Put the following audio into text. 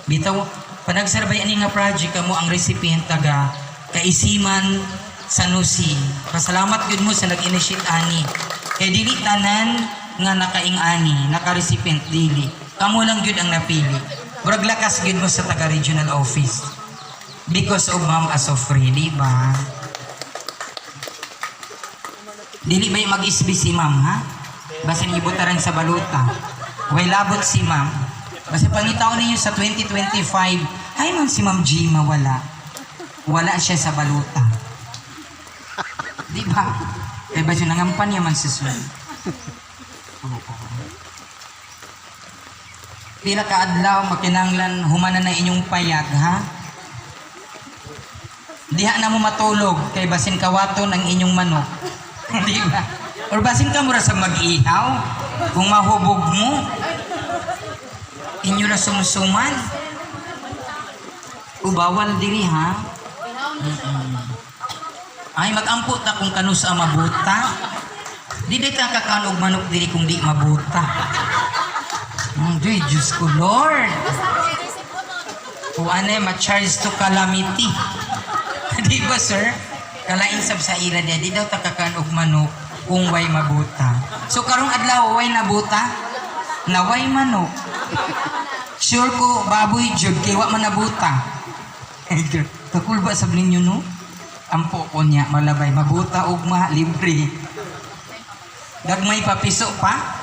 Bitaw, panagsarbay ani nga project kamo ang recipient taga Kaisiman Sanusi. Pasalamat gyud mo sa nag-initiate ani. Kay dili tanan nga nakaing-ani, naka-recipient dili. Kamo lang gyud ang napili. Murag lakas gyud mo sa taga regional office. Because of Ma'am Asofri, di ba? Dili ba mag-isbi si Ma'am, ha? Basin ibutaran sa baluta. Way labot si Ma'am. Basta pangitaw ninyo sa 2025, ay man si Ma'am Gima wala. Wala siya sa baluta. Di ba? Eh ba siya nangampan niya man sa sunod? Pila ka adlaw makinanglan humana na inyong payag, ha? Diha na mo matulog kay basin kawaton ang inyong manok. Di ba? Or basin ka mura sa mag-ihaw kung mahubog mo inyo na sumusuman. Ubawal diri, ha? Ay mag-ampo ta kung kano sa mabuta. Di ta kakanog manok diri kung di mabuta. Diyos ko, Lord. O ane, ma-charge to calamity. Di ba, sir? Kalain sab sa ira niya, di daw takakan og manok kung way mabuta. So karong adlaw way nabuta, na way manok. Sure ko baboy jud kay wa man nabuta. Takul ba sab ninyo no? Ampo ko niya malabay mabuta ug libre. Dagmay papiso pa.